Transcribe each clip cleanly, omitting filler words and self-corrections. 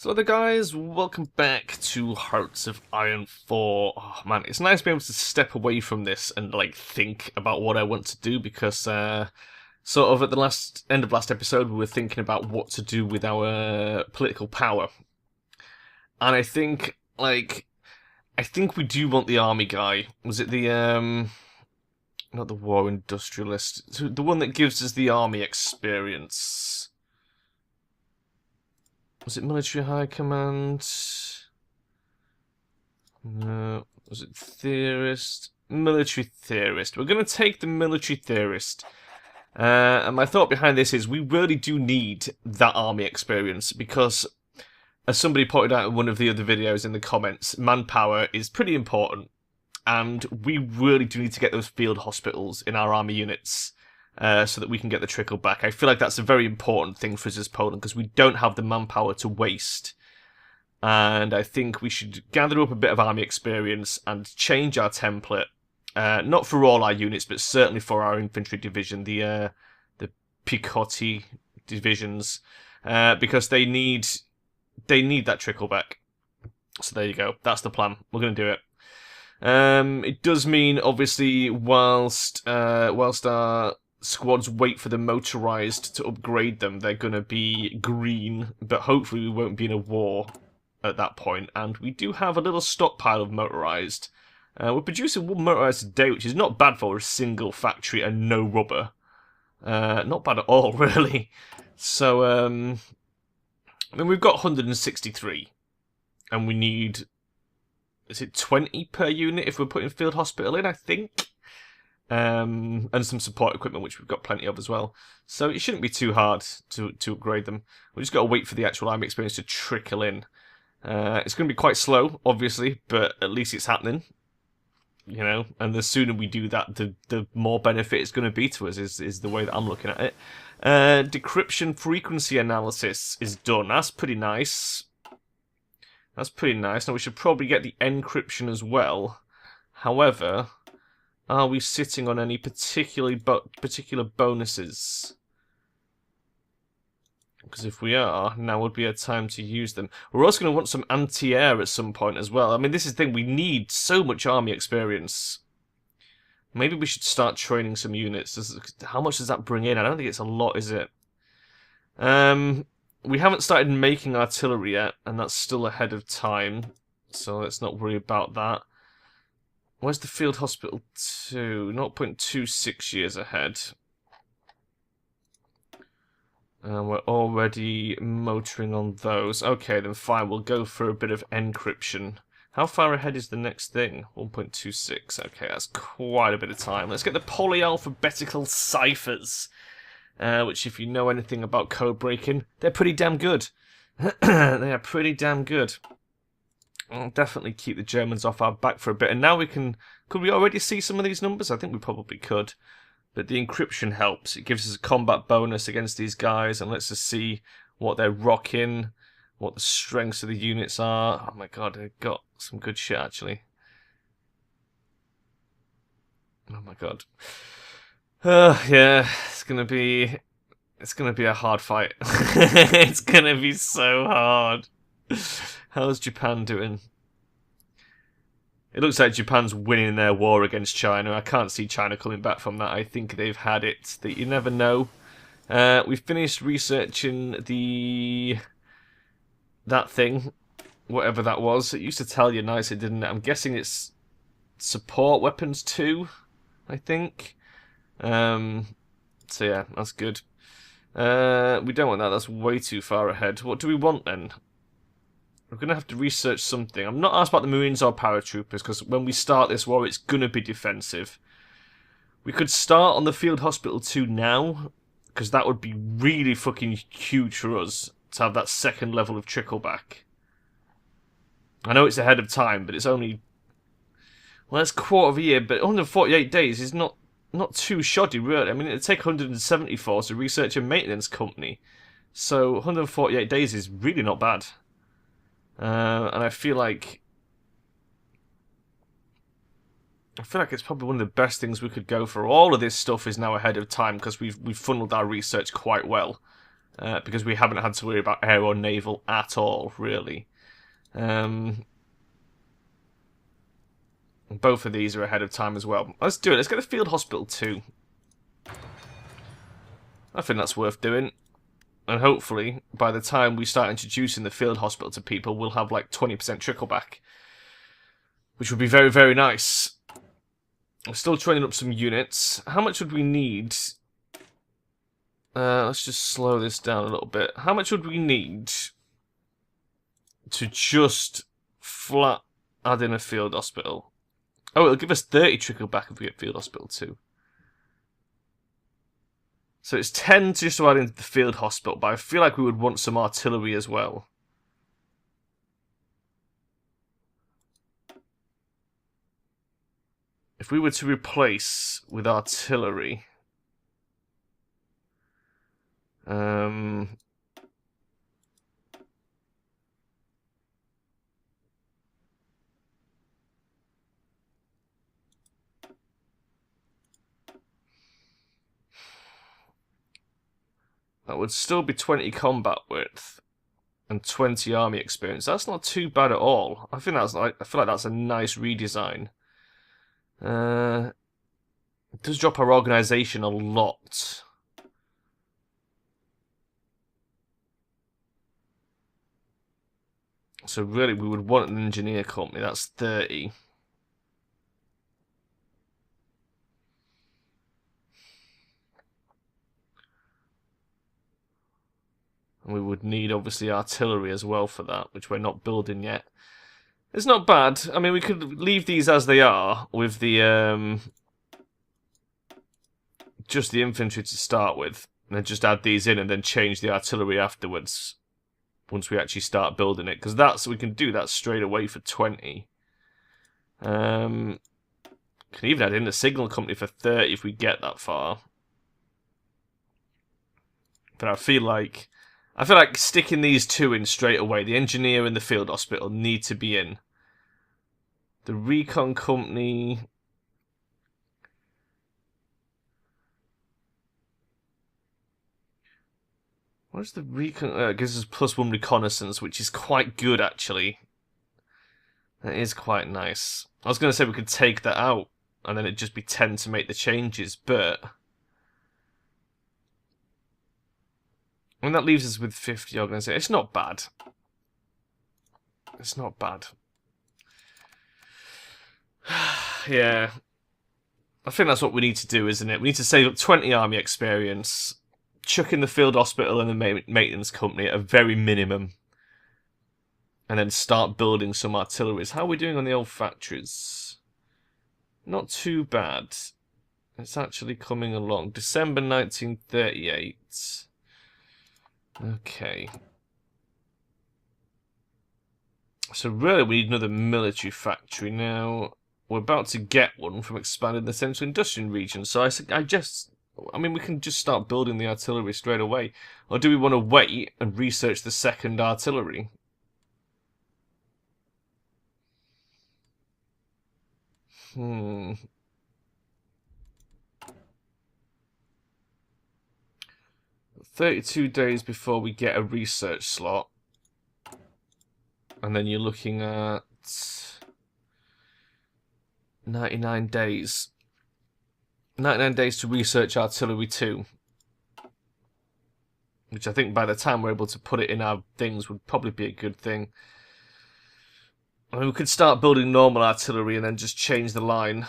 So other guys, welcome back to Hearts of Iron 4. Oh man, it's nice being able to step away from this and like think about what I want to do because sort of at the end of last episode we were thinking about what to do with our political power. And I think we do want the army guy. Was it the not the war industrialist, the one that gives us the army experience? Was it military high command? No. Was it theorist? Military theorist. We're going to take the military theorist. And my thought behind this is we really do need that army experience because, as somebody pointed out in one of the other videos in the comments, manpower is pretty important. And we really do need to get those field hospitals in our army units. So that we can get the trickle back. I feel like that's a very important thing for us as Poland because we don't have the manpower to waste. And I think we should gather up a bit of army experience and change our template. Not for all our units, but certainly for our infantry division, the Picotti divisions, because they need that trickle back. So there you go. That's the plan. We're going to do it. It does mean, obviously, whilst our squads wait for the motorized to upgrade them, they're going to be green, but hopefully we won't be in a war at that point. And we do have a little stockpile of motorized. We're producing one motorized a day, which is not bad for a single factory and no rubber. Not bad at all, really. So, I mean, we've got 163, and we need, is it 20 per unit if we're putting field hospital in, I think? And some support equipment, which we've got plenty of as well. So it shouldn't be too hard to upgrade them. We've just got to wait for the actual army experience to trickle in. It's going to be quite slow, obviously, but at least it's happening. You know, and the sooner we do that, the more benefit it's going to be to us, is the way that I'm looking at it. Decryption frequency analysis is done. That's pretty nice. That's pretty nice. Now we should probably get the encryption as well. However, are we sitting on any particular bonuses? Because if we are, now would be a time to use them. We're also going to want some anti-air at some point as well. I mean, this is the thing, we need so much army experience. Maybe we should start training some units. How much does that bring in? I don't think it's a lot, is it? We haven't started making artillery yet, and that's still ahead of time. So let's not worry about that. Where's the field hospital 2? 0.26 years ahead. And we're already motoring on those. Okay, then fine. We'll go for a bit of encryption. How far ahead is the next thing? 1.26. Okay, that's quite a bit of time. Let's get the polyalphabetical ciphers. Which, if you know anything about code breaking, they're pretty damn good. They are pretty damn good. I'll definitely keep the Germans off our back for a bit. And now we can... Could we already see some of these numbers? I think we probably could. But the encryption helps. It gives us a combat bonus against these guys and lets us see what they're rocking, what the strengths of the units are. Oh my god, they've got some good shit, actually. Oh my god. Yeah, it's gonna be a hard fight. It's gonna be so hard. How's Japan doing? It looks like Japan's winning their war against China. I can't see China coming back from that. I think they've had it. You never know. We finished researching that thing, whatever that was. It used to tell you nicely, didn't it? I'm guessing it's support weapons 2, I think. So yeah, that's good. We don't want that. That's way too far ahead. What do we want then? We're going to have to research something. I'm not asked about the Marines or paratroopers, because when we start this war, it's going to be defensive. We could start on the Field Hospital 2 now, because that would be really fucking huge for us to have that second level of trickle back. I know it's ahead of time, but it's only... Well, it's a quarter of a year, but 148 days is not too shoddy, really. I mean, it'd take 174 to research a maintenance company. So 148 days is really not bad. And I feel like it's probably one of the best things we could go for. All of this stuff is now ahead of time because we've funneled our research quite well. because we haven't had to worry about air or naval at all, really. Both of these are ahead of time as well. Let's do it. Let's get a field hospital too. I think that's worth doing. And hopefully, by the time we start introducing the field hospital to people, we'll have like 20% trickle back. Which would be very, very nice. We're still training up some units. How much would we need? Let's just slow this down a little bit. How much would we need to just flat add in a field hospital? Oh, it'll give us 30 trickle back if we get field hospital too. So it's 10 to just add into the field hospital, but I feel like we would want some artillery as well. If we were to replace with artillery... that would still be 20 combat width and 20 army experience. That's not too bad at all. I feel like that's a nice redesign. It does drop our organisation a lot. So really, we would want an engineer company. That's 30. And we would need, obviously, artillery as well for that, which we're not building yet. It's not bad. I mean, we could leave these as they are, with the, just the infantry to start with, and then just add these in and then change the artillery afterwards, once we actually start building it. Because we can do that straight away for 20. Can even add in a signal company for 30 if we get that far. But I feel like sticking these two in straight away, the engineer and the field hospital, need to be in. The recon company... what is the recon... it gives us +1 reconnaissance, which is quite good, actually. That is quite nice. I was going to say we could take that out, and then it'd just be 10 to make the changes, but... I mean, that leaves us with 50 organisation. It's not bad. It's not bad. Yeah. I think that's what we need to do, isn't it? We need to save up 20 army experience, chuck in the field hospital and the maintenance company at a very minimum, and then start building some artilleries. How are we doing on the old factories? Not too bad. It's actually coming along. December 1938. Okay. So really we need another military factory now. We're about to get one from expanding the central industrial region. So I mean, we can just start building the artillery straight away. Or do we want to wait and research the second artillery? Hmm. 32 days before we get a research slot. And then you're looking at 99 days. 99 days to research artillery 2. Which I think by the time we're able to put it in our things would probably be a good thing. I mean, we could start building normal artillery and then just change the line.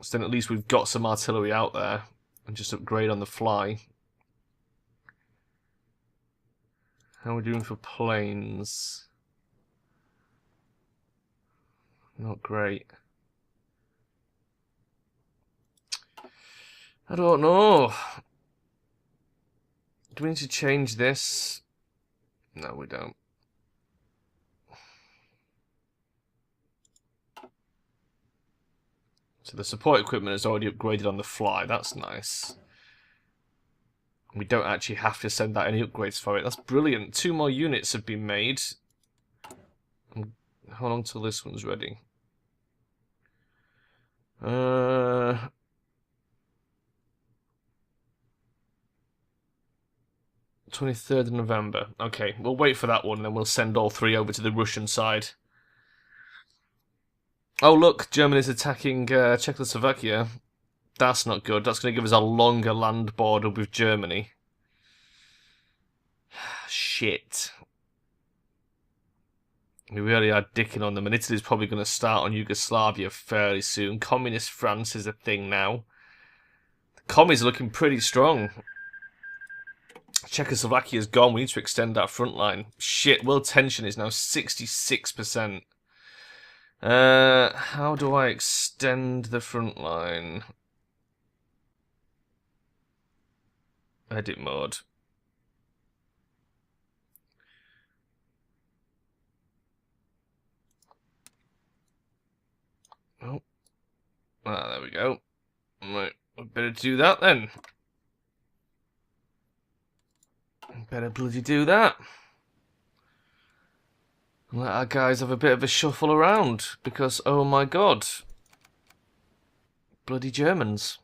So then at least we've got some artillery out there. And just upgrade on the fly. How are we doing for planes? Not great. I don't know. Do we need to change this? No, we don't. So the support equipment is already upgraded on the fly. That's nice. We don't actually have to send out any upgrades for it. That's brilliant. 2 more units have been made. How long till this one's ready? 23rd of November. Okay, we'll wait for that one, and then we'll send all 3 over to the Russian side. Oh, look, Germany's attacking Czechoslovakia. That's not good. That's going to give us a longer land border with Germany. Shit. We really are dicking on them, and Italy's probably going to start on Yugoslavia fairly soon. Communist France is a thing now. The commies are looking pretty strong. Czechoslovakia's gone. We need to extend that front line. Shit, world tension is now 66%. How do I extend the front line? Edit mode. Oh. Ah, there we go. Right, we better do that then. Better bloody do that. Let our guys have a bit of a shuffle around, because, oh my god. Bloody Germans.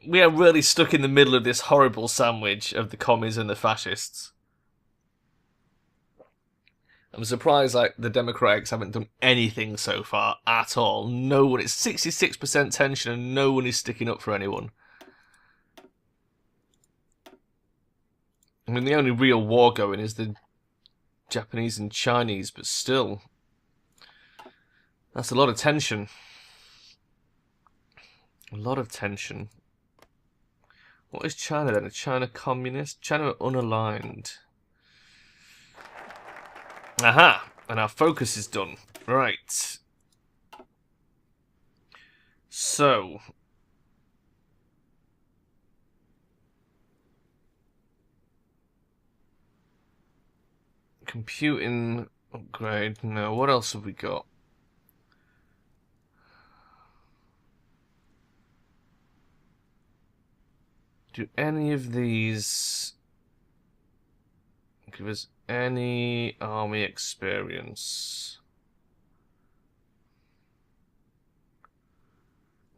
We are really stuck in the middle of this horrible sandwich of the commies and the fascists. I'm surprised like the Democrats haven't done anything so far at all. No one. It's 66% tension and no one is sticking up for anyone. I mean, the only real war going is the Japanese and Chinese, but still. That's a lot of tension. A lot of tension. What is China then? A China communist? China unaligned. Aha! And our focus is done. Right. So. Computing upgrade. No, what else have we got? Do any of these give us any army experience?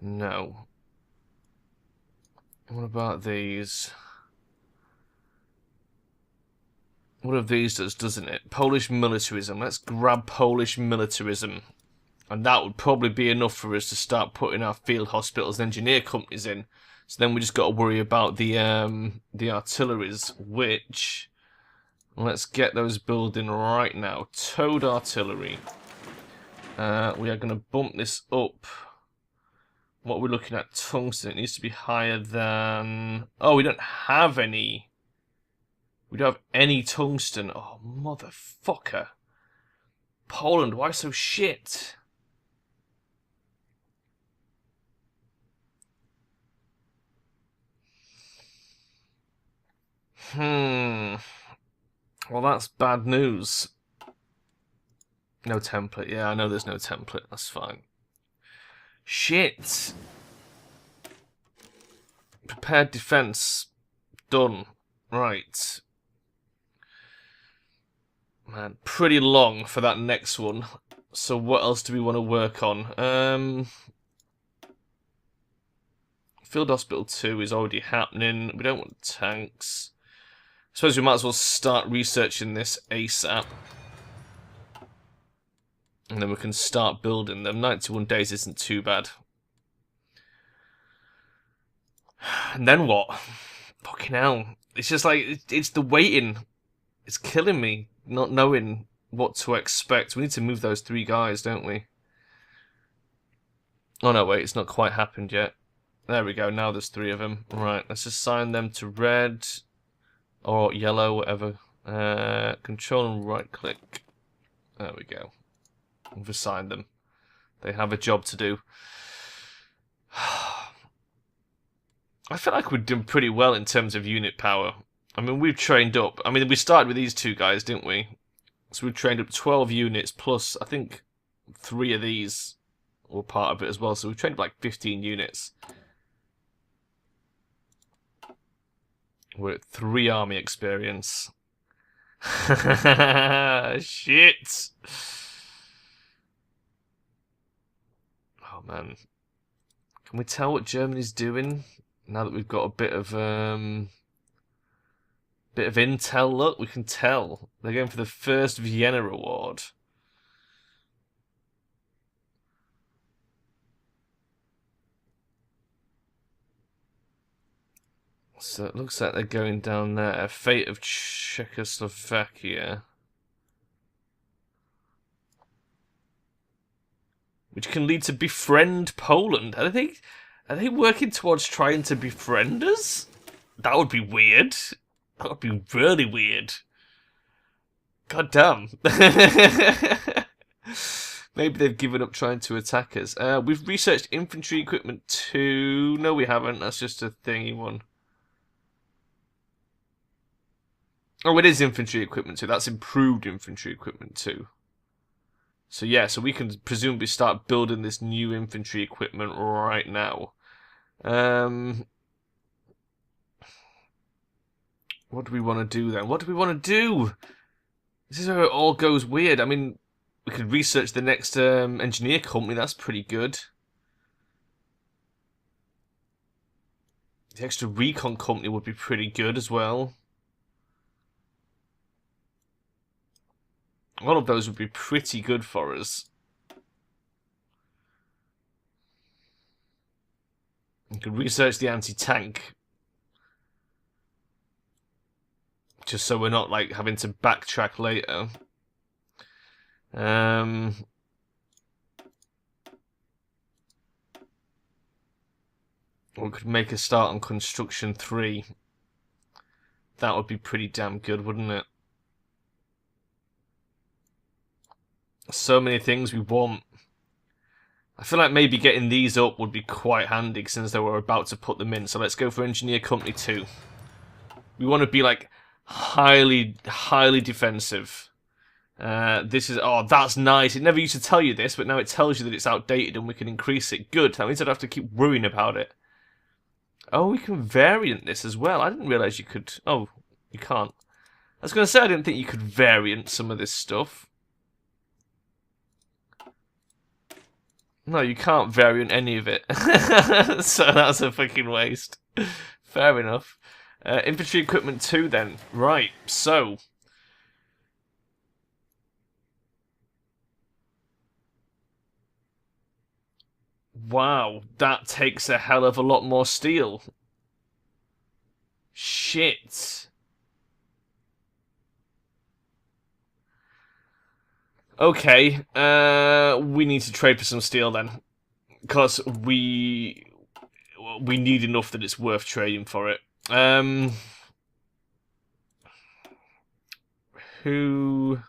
No. What about these? One of these does, doesn't it? Polish militarism. Let's grab Polish militarism. And that would probably be enough for us to start putting our field hospitals and engineer companies in. So then we just got to worry about the artilleries, which... Let's get those building right now. Towed artillery. We are going to bump this up. What we're looking at, tungsten. It needs to be higher than... Oh, we don't have any. We don't have any tungsten. Oh, motherfucker. Poland, why so shit? Well, that's bad news. No template. Yeah, I know there's no template. That's fine. Shit. Prepared defense. Done. Right. Man, pretty long for that next one. So what else do we want to work on? Field Hospital 2 is already happening. We don't want tanks. I suppose we might as well start researching this ASAP. And then we can start building them. 91 days isn't too bad. And then what? Fucking hell. It's just like, it's the waiting. It's killing me, not knowing what to expect. We need to move those 3 guys, don't we? Oh no, wait, it's not quite happened yet. There we go, now there's 3 of them. Right, let's assign them to red or yellow, whatever. Control and right click. There we go. We've assigned them. They have a job to do. I feel like we're doing pretty well in terms of unit power. I mean, we've trained up. I mean, we started with these 2 guys, didn't we? So we've trained up 12 units, plus, I think, 3 of these were part of it as well. So we've trained up like 15 units. We're at 3 army experience. Shit! Oh, man. Can we tell what Germany's doing now that we've got a bit of intel? Look, we can tell they're going for the first Vienna Award. So it looks like they're going down there. Fate of Czechoslovakia. Which can lead to befriend Poland. Are they working towards trying to befriend us? That would be weird. That would be really weird. God damn. Maybe they've given up trying to attack us. We've researched infantry equipment 2. No, we haven't. That's just a thingy one. Oh, it is infantry equipment 2. That's improved infantry equipment 2. So yeah, so we can presumably start building this new infantry equipment right now. What do we want to do then? What do we want to do? This is where it all goes weird. I mean, we could research the next engineer company. That's pretty good. The extra recon company would be pretty good as well. All of those would be pretty good for us. We could research the anti-tank. Just so we're not, like, having to backtrack later. We could make a start on construction 3. That would be pretty damn good, wouldn't it? So many things we want. I feel like maybe getting these up would be quite handy since they were about to put them in. So let's go for Engineer Company 2. We want to be like highly defensive. This is... Oh, that's nice. It never used to tell you this, but now it tells you that it's outdated and we can increase it. Good. That means I don't have to keep worrying about it. Oh, we can variant this as well. I didn't realise you could... Oh, you can't. I was going to say I didn't think you could variant some of this stuff. No, you can't variant any of it. So that's a fucking waste. Fair enough. Infantry equipment 2 then. Right, so... Wow, that takes a hell of a lot more steel. Shit. Okay, we need to trade for some steel then. Because we need enough that it's worth trading for it. Who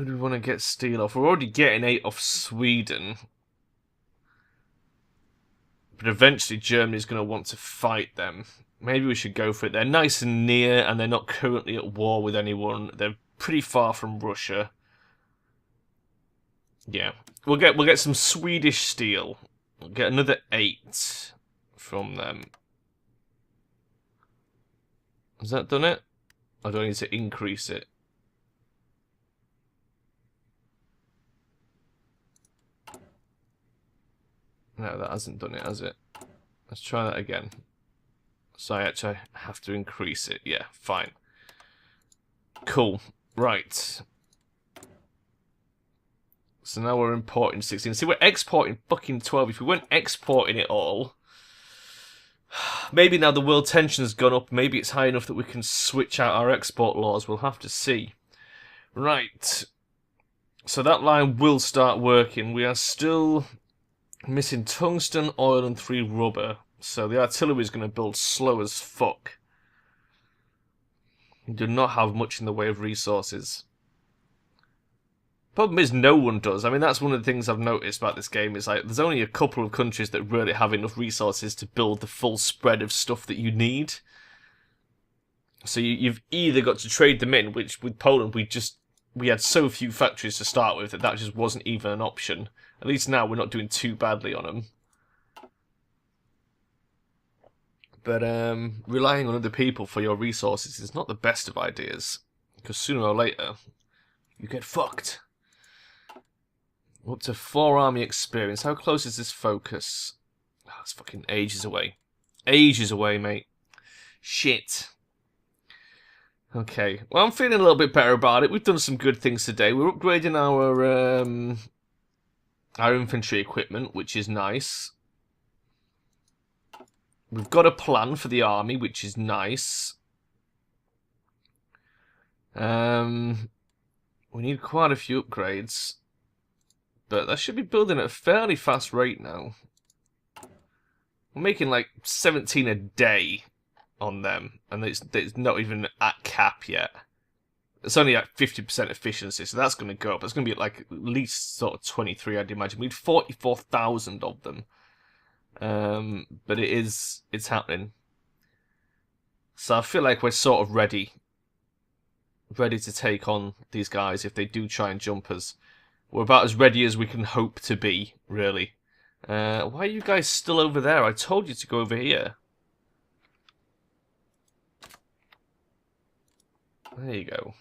do we want to get steel off? We're already getting 8 off Sweden. But eventually Germany's going to want to fight them. Maybe we should go for it. They're nice and near, and they're not currently at war with anyone. They're pretty far from Russia. Yeah. We'll get some Swedish steel. We'll get another 8 from them. Has that done it? Or do I need to increase it? No, that hasn't done it, has it? Let's try that again. So I actually have to increase it. Yeah, fine. Cool. Right. So now we're importing 16. See, we're exporting fucking 12. If we weren't exporting it all... Maybe now the world tension has gone up. Maybe it's high enough that we can switch out our export laws. We'll have to see. Right. So that line will start working. We are still missing tungsten, oil, and 3 rubber. So the artillery is going to build slow as fuck. We do not have much in the way of resources. Problem is, no one does. I mean, that's one of the things I've noticed about this game. Is like there's only a couple of countries that really have enough resources to build the full spread of stuff that you need. So you've either got to trade them in, which with Poland we had so few factories to start with that just wasn't even an option. At least now we're not doing too badly on them. But relying on other people for your resources is not the best of ideas, because sooner or later you get fucked. Up to 4 army experience. How close is this focus? Oh, it's fucking ages away. Ages away, mate. Shit. Okay. Well, I'm feeling a little bit better about it. We've done some good things today. We're upgrading our infantry equipment, which is nice. We've got a plan for the army, which is nice. We need quite a few upgrades. But that should be building at a fairly fast rate now. We're making like 17 a day on them. And it's not even at cap yet. It's only at 50% efficiency, so that's going to go up. It's going to be like at least sort of 23, I'd imagine. We need 44,000 of them. But it's happening. So I feel like we're sort of ready to take on these guys if they do try and jump us. We're about as ready as we can hope to be, really. Why are you guys still over there? I told you to go over here. There you go.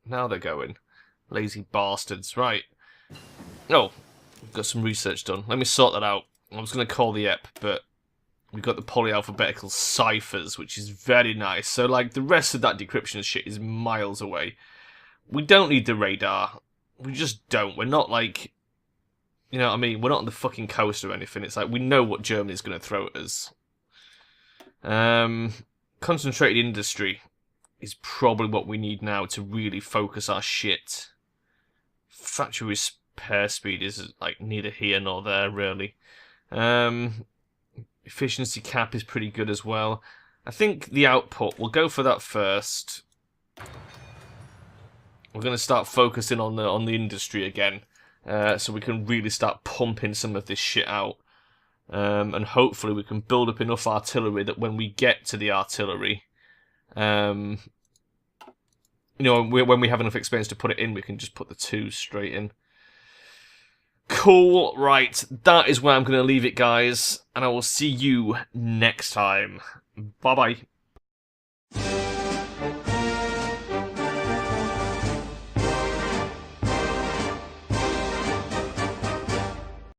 Now they're going. Lazy bastards. Right. Oh, we've got some research done. Let me sort that out. I was going to call the ep, but we've got the polyalphabetical ciphers, which is very nice. So, like, the rest of that decryption shit is miles away. We don't need the radar. We just don't. We're not, like... You know what I mean? We're not on the fucking coast or anything. It's like, we know what Germany's going to throw at us. Concentrated industry is probably what we need now to really focus our shit. Factory repair speed is, like, neither here nor there, really. Efficiency cap is pretty good as well. I think the output, we'll go for that first. We're going to start focusing on the industry again, so we can really start pumping some of this shit out. And hopefully we can build up enough artillery that when we get to the artillery, you know, when we have enough experience to put it in, we can just put the 2 straight in. Cool, right, that is where I'm going to leave it, guys, and I will see you next time. Bye-bye.